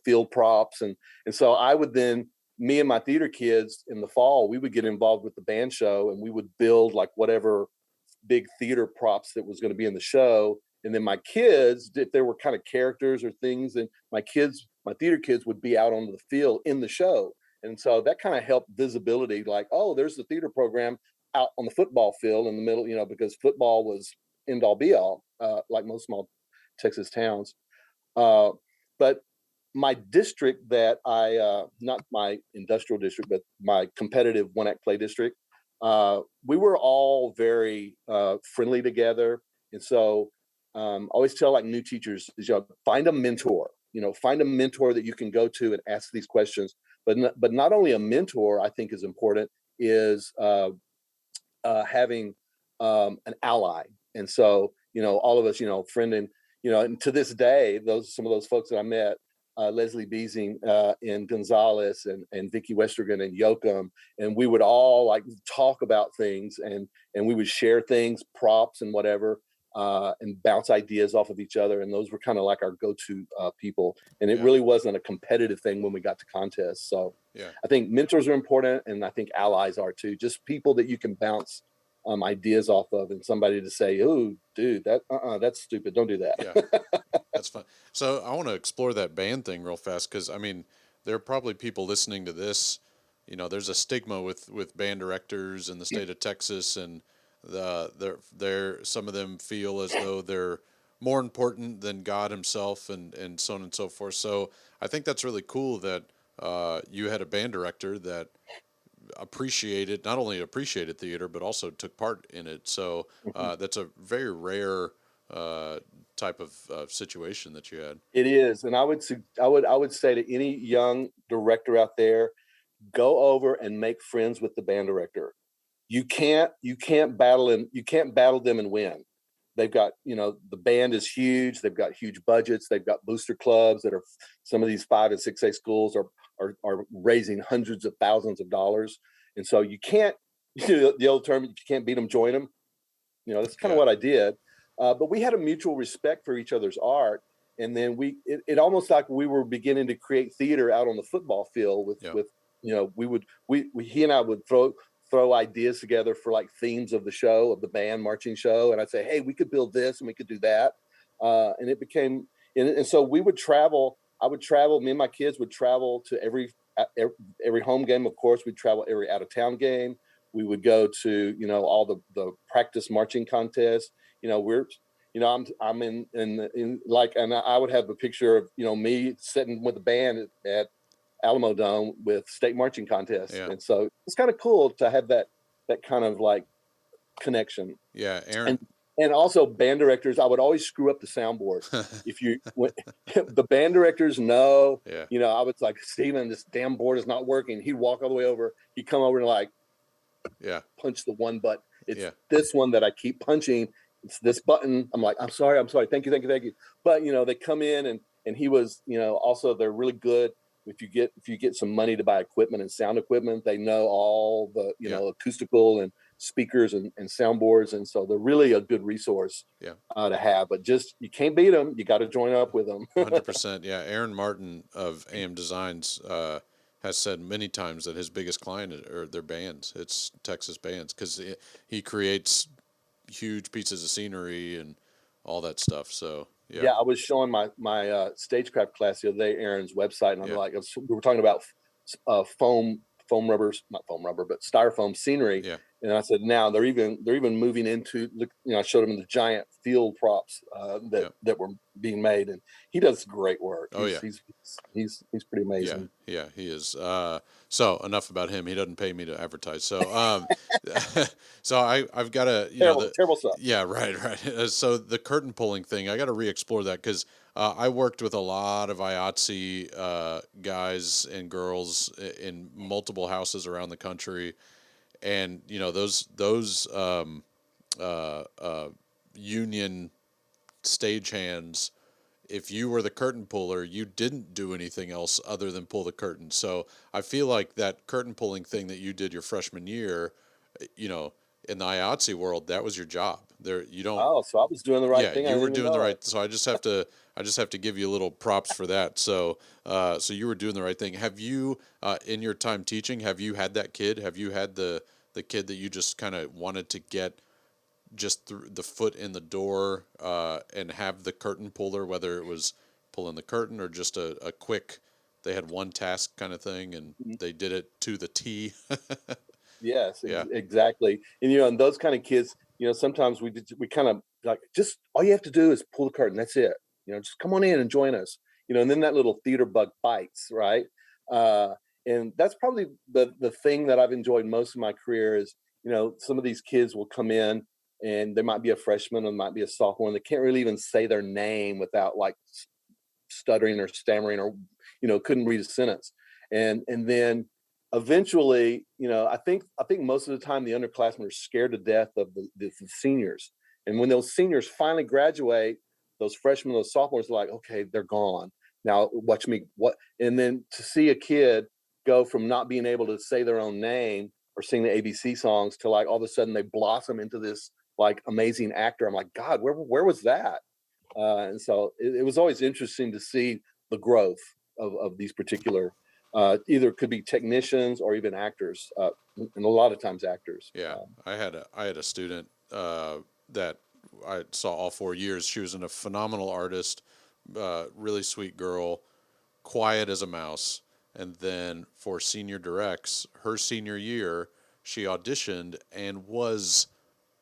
field props, and so I would then me and my theater kids in the fall, we would get involved with the band show, and we would build like whatever big theater props that was going to be in the show. And then my kids, if there were kind of characters or things, and my theater kids would be out on the field in the show. And so that kind of helped visibility, like, oh, there's the theater program out on the football field in the middle, because football was end all be all, like most small Texas towns. But my district that not my industrial district, but my competitive one act play district, we were all very friendly together. And so I always tell like new teachers, find a mentor, find a mentor that you can go to and ask these questions. But not only a mentor, I think is important, is having an ally. And so, all of us, friend and to this day, some of those folks that I met, Leslie Beasing and Gonzalez and Vicky Westergan and Yoakum, and we would all like talk about things and we would share things, props and whatever, and bounce ideas off of each other. And those were kind of like our go-to people. And it really wasn't a competitive thing when we got to contests. So I think mentors are important, and I think allies are too. Just people that you can bounce ideas off of, and somebody to say, "Oh, dude, that's stupid. Don't do that." Yeah, that's fun. So I want to explore that band thing real fast, because I mean, there are probably people listening to this. There's a stigma with band directors in the state of Texas, and they're some of them feel as though they're more important than God Himself, and so on and so forth. So I think that's really cool that you had a band director that not only appreciated theater, but also took part in it. So that's a very rare type of situation that you had. It is, and I would say to any young director out there, go over and make friends with the band director. You can't battle them and win. They've got, the band is huge. They've got huge budgets. They've got booster clubs that are, some of these 5 and 6A schools are raising hundreds of thousands of dollars. And so you can't, the old term, if you can't beat them, join them. That's kind of what I did. But we had a mutual respect for each other's art. And then it almost like we were beginning to create theater out on the football field with he and I would throw ideas together for like themes of the show, of the band marching show. And I'd say, hey, we could build this and we could do that. And it became, and so we would travel. Me and my kids would travel to every home game. Of course, we'd travel every out of town game. We would go to, all the practice marching contests. I'm in like, and I would have a picture of, me sitting with the band at Alamo Dome with state marching contests. Yeah. And so it's kind of cool to have that kind of like connection. Yeah. Aaron. And also band directors, I would always screw up the soundboard. The band directors know, I was like, Steven, this damn board is not working. He'd walk all the way over. He'd come over and like, punch the one button. It's this one that I keep punching. It's this button. I'm like, I'm sorry. Thank you. But, they come in and he was, also they're really good. If you get some money to buy equipment and sound equipment, they know all the, acoustical and speakers and soundboards. And so they're really a good resource to have, but just, you can't beat them. You got to join up with them. 100%. Yeah. Aaron Martin of AM Designs has said many times that his biggest client are their bands. It's Texas bands, because he creates huge pieces of scenery and all that stuff. So yeah, I was showing my stagecraft class the other day, Aaron's website, and I'm like, we were talking about foam rubbers, not foam rubber, but styrofoam scenery. Yeah. And I said, now they're even moving into, I showed him the giant field props that were being made, and he does great work. He's pretty amazing. Yeah, he is. So enough about him. He doesn't pay me to advertise. So, so I've got to, terrible stuff. Yeah, right. So the curtain pulling thing, I got to re-explore that, because I worked with a lot of IATSE guys and girls in multiple houses around the country. And, those union stagehands, if you were the curtain puller, you didn't do anything else other than pull the curtain. So I feel like that curtain pulling thing that you did your freshman year, in the IATSE world, that was your job. There, you don't. Oh, so I was doing the right Yeah, thing. I you didn't were even doing the know it. right. So I just have to give you a little props for that. So, so you were doing the right thing. Have you, in your time teaching, have you had that kid? Have you had the kid that you just kind of wanted to get just the foot in the door, and have the curtain puller, whether it was pulling the curtain or just a quick, they had one task kind of thing and Mhm. they did it to the T. Yes, Yeah. exactly. And and those kind of kids, sometimes we kind of like, just all you have to do is pull the curtain. That's it. Just come on in and join us. And then that little theater bug bites, right? Uh, and that's probably the thing that I've enjoyed most of my career is, some of these kids will come in and they might be a freshman or might be a sophomore and they can't really even say their name without like stuttering or stammering or couldn't read a sentence, and then eventually, I think most of the time the underclassmen are scared to death of the seniors, and when those seniors finally graduate, those freshmen, those sophomores are like, okay, they're gone now, watch me, what. And then to see a kid go from not being able to say their own name or sing the ABC songs to like all of a sudden they blossom into this like amazing actor, I'm like, God, where was that? And so it was always interesting to see the growth of these particular, either could be technicians or even actors, and a lot of times actors. Yeah, I had a student, that I saw all 4 years. She was a phenomenal artist, really sweet girl, quiet as a mouse. And then for senior directs, her senior year, she auditioned and was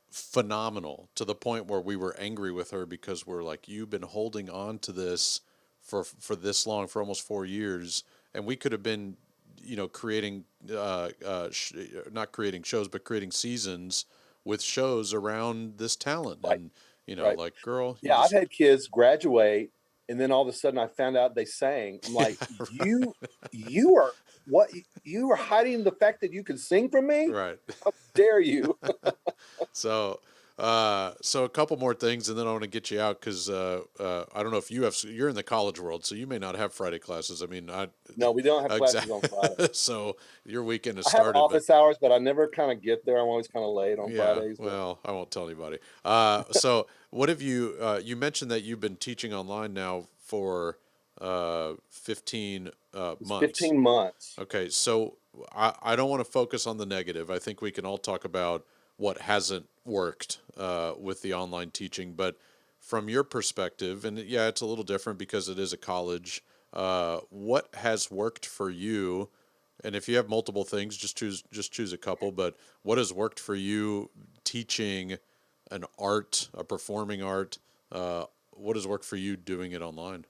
phenomenal to the point where we were angry with her because we're like, you've been holding on to this for this long, for almost 4 years, and we could have been, creating, not creating shows, but creating seasons with shows around this talent. Right, And right. like, girl, you Yeah, I've just had kids graduate, and then all of a sudden I found out they sang. I'm yeah, like, you are what? You are hiding the fact that you can sing from me? right. How dare you? So, so a couple more things, and then I want to get you out because, I don't know if you're in the college world, so you may not have Friday classes. I mean, I No, we don't have classes on Friday. exactly. So your weekend has I have started, but office hours, but I never kind of get there. I'm always kind of late on yeah. Fridays. But Well, I won't tell anybody. So what have you? You mentioned that you've been teaching online now for 15 it's months. 15 months. Okay, so I don't want to focus on the negative. I think we can all talk about what hasn't worked, with the online teaching. But from your perspective, and yeah, it's a little different because it is a college. What has worked for you? And if you have multiple things, just choose a couple. But what has worked for you teaching an art, a performing art? What has worked for you doing it online?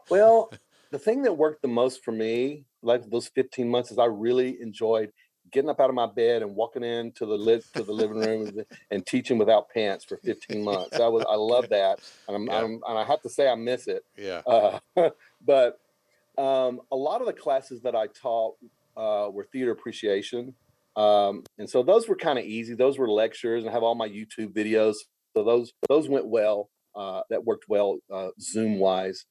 Well, the thing that worked the most for me, like those 15 months, is I really enjoyed getting up out of my bed and walking into the living room and teaching without pants for 15 months. I love Okay. that, Yeah. and I have to say I miss it. Yeah. Uh, but a lot of the classes that I taught were theater appreciation, and so those were kind of easy. Those were lectures, and I have all my YouTube videos, so those went well. That worked well, Zoom wise.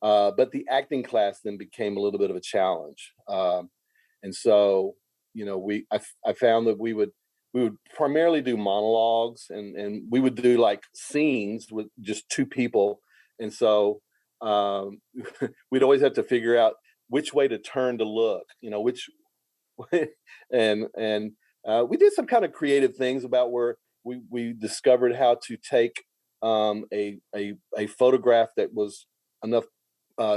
But the acting class then became a little bit of a challenge, and so I found that we would primarily do monologues, and we would do like scenes with just two people, and so um, we'd always have to figure out which way to turn to look, which and we did some kind of creative things about where we discovered how to take a photograph that was enough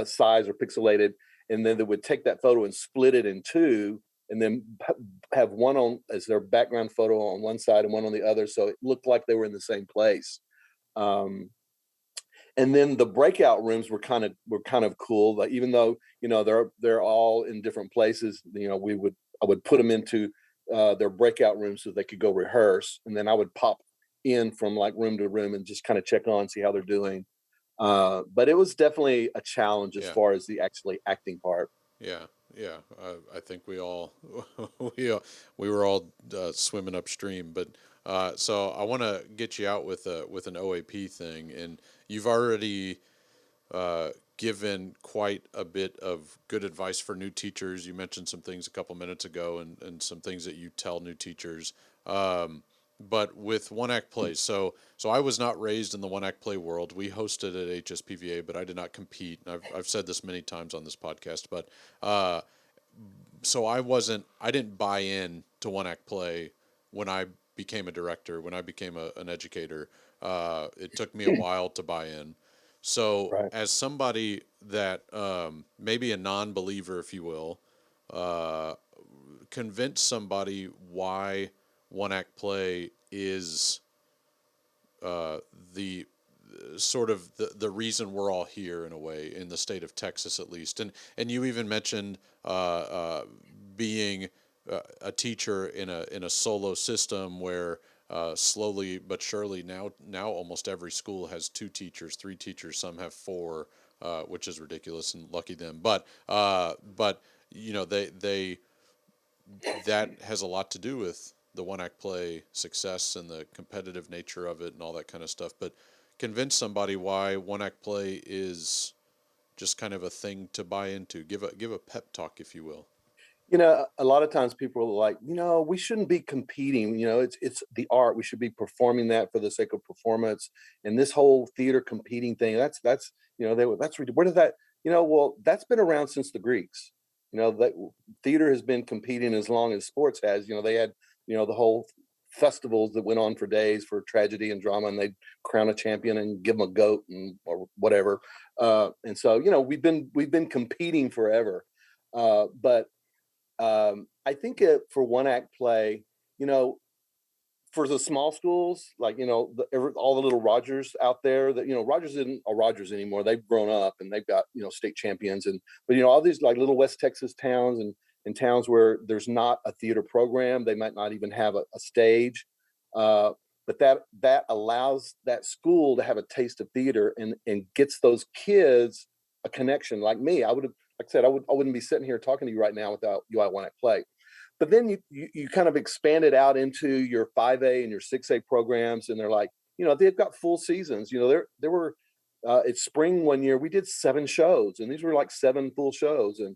size or pixelated, and then they would take that photo and split it in two, and then have one on as their background photo on one side and one on the other, so it looked like they were in the same place. Um, and then the breakout rooms were kind of cool. Like, even though they're all in different places, I would put them into their breakout rooms so they could go rehearse, and then I would pop in from like room to room and just kind of check on, see how they're doing. But it was definitely a challenge as Yeah. far as the actually acting part. Yeah, yeah. I think we all we were all, swimming upstream. But, so I want to get you out with an OAP thing, and you've already, given quite a bit of good advice for new teachers. You mentioned some things a couple minutes ago, and some things that you tell new teachers. Um, but with one act plays. So I was not raised in the one act play world. We hosted at HSPVA, but I did not compete. I've said this many times on this podcast, but so I didn't buy in to one act play when I became a director, when I became an educator. It took me a while to buy in. So Right. as somebody that maybe a non-believer, if you will, uh, convince somebody why one act play is the sort of the reason we're all here in a way in the state of Texas at least. And you even mentioned being a teacher in a solo system where slowly but surely now almost every school has 2 teachers, 3 teachers, some have 4, which is ridiculous and lucky them. But you know they that has a lot to do with the one act play success and the competitive nature of it and all that kind of stuff. But convince somebody why one act play is just kind of a thing to buy into. Give a pep talk, if you will. A lot of times people are like, we shouldn't be competing. It's the art. We should be performing that for the sake of performance. And this whole theater competing thing, where did that, well, that's been around since the Greeks. That theater has been competing as long as sports has. They had, the whole festivals that went on for days for tragedy and drama, and they'd crown a champion and give them a goat or whatever. And so, we've been competing forever. But I think for one act play, you know, for the small schools, like all the little Rogers out there, that Rogers isn't a Rogers anymore. They've grown up and they've got state champions, but all these like little West Texas towns and towns where there's not a theater program, they might not even have a stage, but that allows that school to have a taste of theater and gets those kids a connection. Like me, I would have, like I said, I wouldn't be sitting here talking to you right now without UI One Act Play. But then you kind of expand it out into your 5A and your 6A programs, and they're like, they've got full seasons. There were it's spring one year we did 7 shows, and these were like 7 full shows, and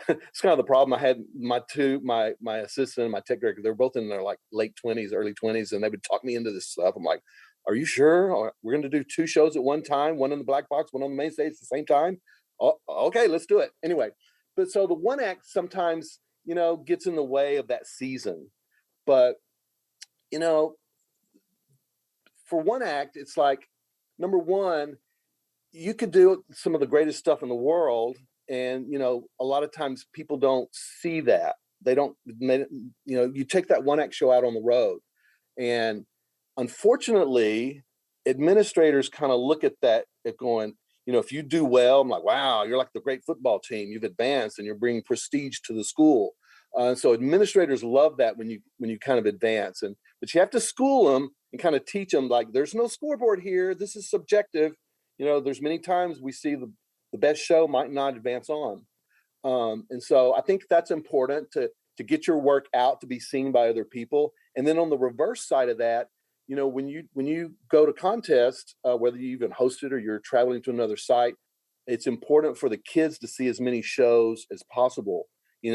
it's kind of the problem. I had my assistant and my tech director. They're both in their like late 20s, early 20s, and they would talk me into this stuff. I'm like, are you sure we're going to do 2 shows at one time, one in the black box, one on the main stage at the same time? Oh, okay, let's do it anyway. But so the one act sometimes gets in the way of that season. But, for one act, it's like, number one, you could do some of the greatest stuff in the world. And, a lot of times people don't see that. They don't, you take that one act show out on the road. And unfortunately, administrators kind of look at that at going, if you do well, I'm like, wow, you're like the great football team. You've advanced and you're bringing prestige to the school. So administrators love that when you kind of advance, but you have to school them and kind of teach them like there's no scoreboard here. This is subjective. There's many times we see the best show might not advance on, and so I think that's important to get your work out to be seen by other people. And then on the reverse side of that, when you go to contest, whether you even host it or you're traveling to another site, it's important for the kids to see as many shows as possible.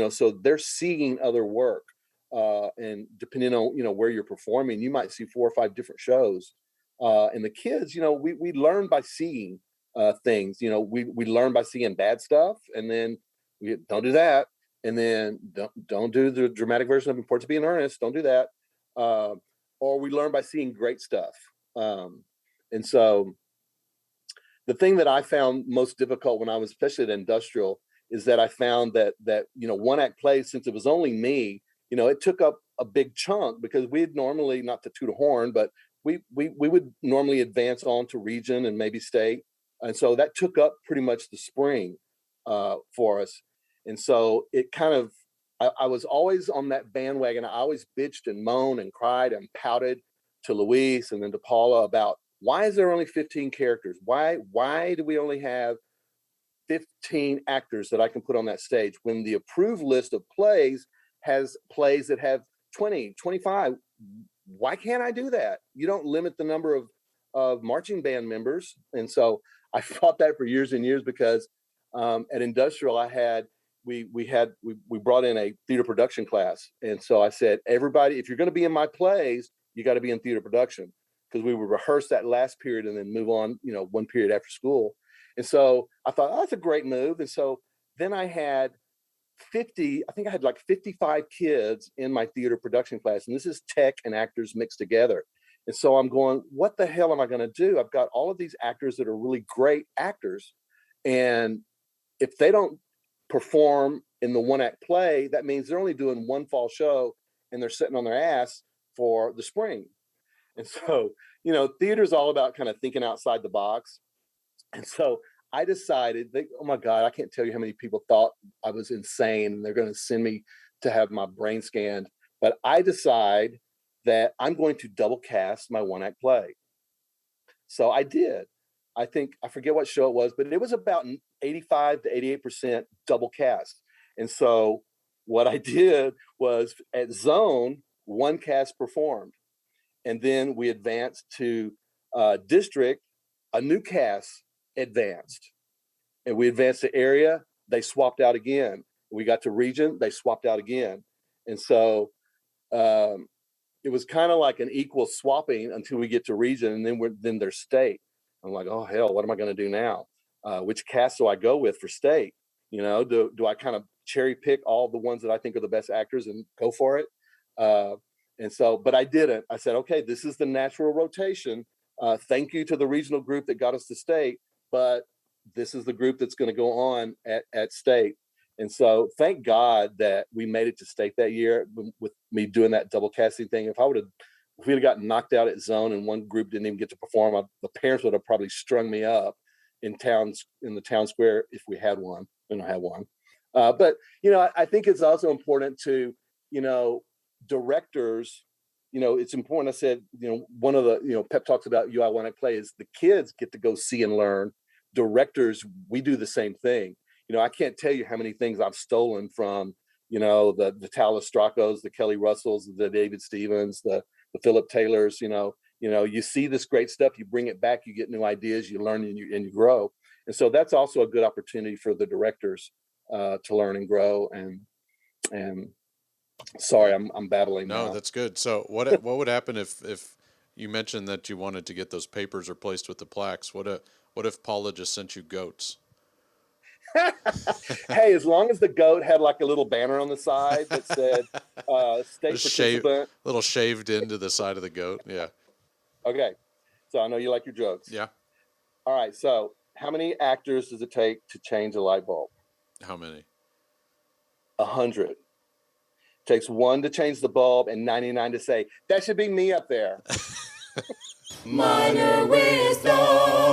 So they're seeing other work, and depending on where you're performing, you might see 4 or 5 different shows. And the kids, we learn by seeing things. We learn by seeing bad stuff, and then we don't do that, and then don't do the dramatic version of "Important to Be in Earnest." Don't do that. Or we learn by seeing great stuff. And so the thing that I found most difficult when I was, especially at industrial, is that I found that one act plays, since it was only me, it took up a big chunk, because we'd normally, not to toot a horn, but we would normally advance on to region and maybe state. And so that took up pretty much the spring for us. And so it kind of, I was always on that bandwagon. I always bitched and moaned and cried and pouted to Luis and then to Paula about, why is there only 15 characters? Why do we only have 15 actors that I can put on that stage when the approved list of plays has plays that have 20, 25? Why can't I do that? You don't limit the number of marching band members. And so I fought that for years and years, because at industrial we brought in a theater production class. And so I said, everybody, if you're going to be in my plays, you got to be in theater production, because we would rehearse that last period and then move on, one period after school. And so I thought, oh, that's a great move. And so then I had like 55 kids in my theater production class. And this is tech and actors mixed together. And so I'm going, what the hell am I going to do? I've got all of these actors that are really great actors. And if they don't perform in the one act play, that means they're only doing one fall show and they're sitting on their ass for the spring. And so, theater's all about kind of thinking outside the box. And so I decided that, oh my God, I can't tell you how many people thought I was insane and they're going to send me to have my brain scanned. But I decide that I'm going to double cast my one act play. So I did. I forget what show it was, but it was about 85 to 88% double cast. And so what I did was at Zone, one cast performed. And then we advanced to District, a new cast advanced. And we advanced to Area, they swapped out again. We got to Region, they swapped out again. And so it was kind of like an equal swapping until we get to Region, and then there's State. I'm like, oh hell, what am I going to do now? Which cast do I go with for State? Do I kind of cherry pick all the ones that I think are the best actors and go for it? And so, but I didn't. I said, okay, this is the natural rotation. Thank you to the regional group that got us to State, but this is the group that's going to go on at State. And so thank God that we made it to State that year with me doing that double casting thing. If we'd have gotten knocked out at Zone and one group didn't even get to perform, the parents would have probably strung me up in the town square if we had one. We don't have one. But, I think it's also important to, directors, it's important. I said, one of the, pep talks about UI One Act Play is the kids get to go see and learn. Directors, we do the same thing. I can't tell you how many things I've stolen from, the Talis Strackos, the Kelly Russells, the David Stevens, the Philip Taylors. You see this great stuff, you bring it back, you get new ideas, you learn and you grow. And so that's also a good opportunity for the directors to learn and grow. And sorry, I'm babbling now. No, that's good. So what would happen if you mentioned that you wanted to get those papers replaced with the plaques? What if Paula just sent you goats? Hey, as long as the goat had like a little banner on the side that said state participant. Little shaved into the side of the goat. Yeah. Okay. So I know you like your jokes. Yeah. All right. So how many actors does it take to change a light bulb? How many? 100. It takes 1 to change the bulb and 99 to say, that should be me up there. Minor wisdom.